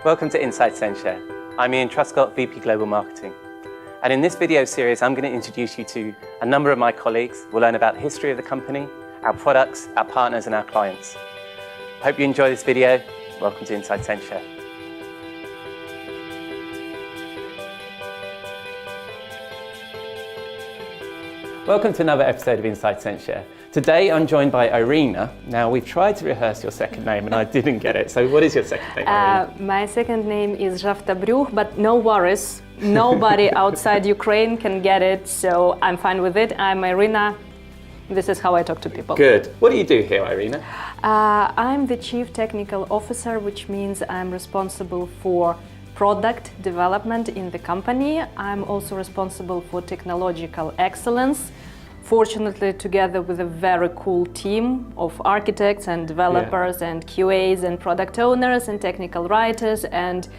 Welcome to Inside Censhare. I'm Ian Truscott, VP Global Marketing. And in this video series, I'm going to introduce you to a number of my colleagues. We'll learn about the history of the company, our products, our partners, and our clients. Hope you enjoy this video. Welcome to Inside Censhare. Welcome to another episode of Inside Censhare. Today I'm joined by Iryna. Now we've tried to rehearse your second name and I didn't get it. So what is your second name, Iryna? My second name is Zhovtobryukh, but no worries. Nobody outside Ukraine can get it, so I'm fine with it. I'm Iryna. This is how I talk to people. Good. What do you do here, Iryna? I'm the Chief Technical Officer, which means I'm responsible for product development in the company. I'm also responsible for technological excellence. Fortunately, together with a very cool team of architects and developers and QAs and product owners and technical writers and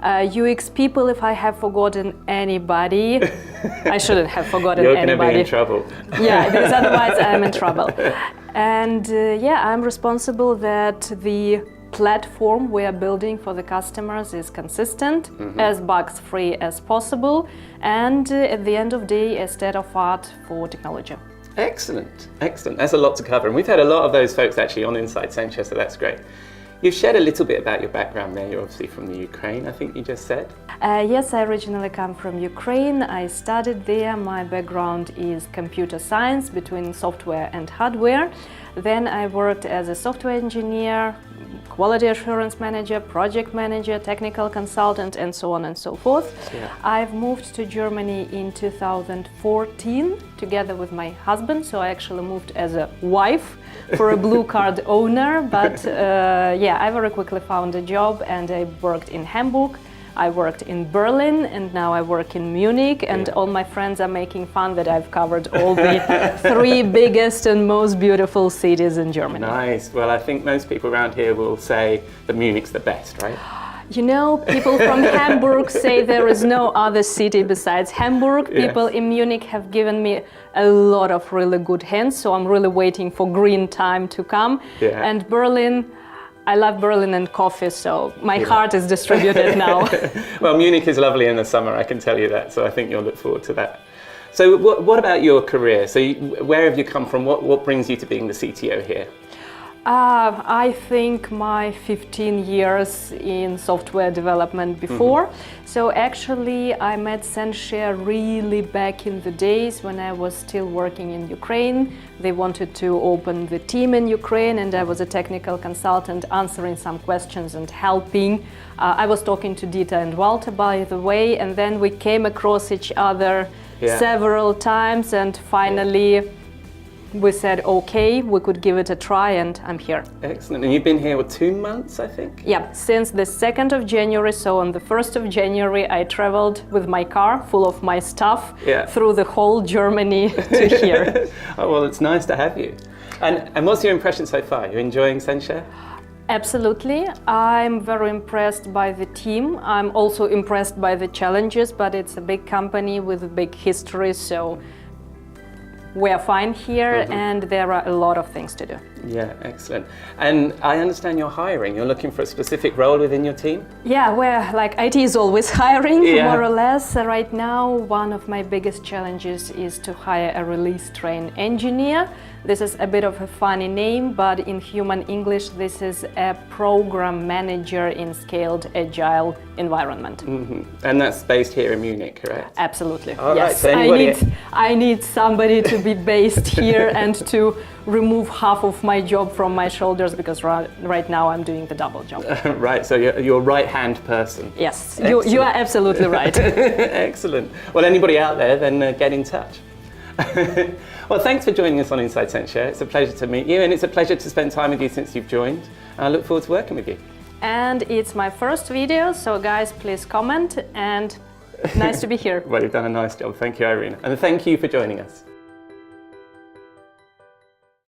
UX people. If I have forgotten anybody, I shouldn't have forgotten anybody. You're going to be in trouble. Yeah, because otherwise I'm in trouble. And I'm responsible that the platform we are building for the customers is consistent, as bugs-free as possible, and at the end of the day, a state-of-art for technology. Excellent, excellent. That's a lot to cover, and we've had a lot of those folks actually on Inside Censhare, so that's great. You've shared a little bit about your background there. You're obviously from the Ukraine, I think you just said. Yes, I originally come from Ukraine. I studied there. My background is computer science between software and hardware. Then I worked as a software engineer, quality assurance manager, project manager, technical consultant, and so on and so forth. Yeah. I've moved to Germany in 2014 together with my husband, so I actually moved as a wife for a blue card owner, but I very quickly found a job and I worked in Hamburg. I worked in Berlin and now I work in Munich, and all my friends are making fun that I've covered all the three biggest and most beautiful cities in Germany. Nice. Well, I think most people around here will say that Munich's the best, right? You know, people from Hamburg say there is no other city besides Hamburg. People in Munich have given me a lot of really good hints, so I'm really waiting for green time to come. Yeah. And Berlin, I love Berlin and coffee, so my heart is distributed now. Well, Munich is lovely in the summer, I can tell you that, so I think you'll look forward to that. So what about your career? So where have you come from? What brings you to being the CTO here? I think my 15 years in software development before. So actually I met Censhare really back in the days when I was still working in Ukraine. They wanted to open the team in Ukraine and I was a technical consultant answering some questions and helping. I was talking to Dita and Walter, by the way, and then we came across each other several times and finally we said, okay, we could give it a try, and I'm here. Excellent. And you've been here for 2 months, I think? Yeah, since the 2nd of January. So on the 1st of January, I traveled with my car full of my stuff through the whole Germany to here. Oh, well, it's nice to have you. And what's your impression so far? You're enjoying Censhare? Absolutely. I'm very impressed by the team. I'm also impressed by the challenges, but it's a big company with a big history, so we are fine here and there are a lot of things to do. Yeah, excellent. And I understand you're hiring. You're looking for a specific role within your team? Yeah, IT is always hiring, more or less. Right now, one of my biggest challenges is to hire a release-trained engineer. This is a bit of a funny name, but in human English, this is a program manager in scaled agile environment. And that's based here in Munich, correct? Absolutely. All yes. Right, so I need somebody to be based here and to remove half of my job from my shoulders, because right now I'm doing the double job. Right, so you're a right-hand person. Yes, you are absolutely right. Excellent. Well, anybody out there, then get in touch. Well, thanks for joining us on Inside Censhare. It's a pleasure to meet you, and it's a pleasure to spend time with you since you've joined. I look forward to working with you. And it's my first video, so guys, please comment, and nice to be here. Well, you've done a nice job. Thank you, Iryna. And thank you for joining us.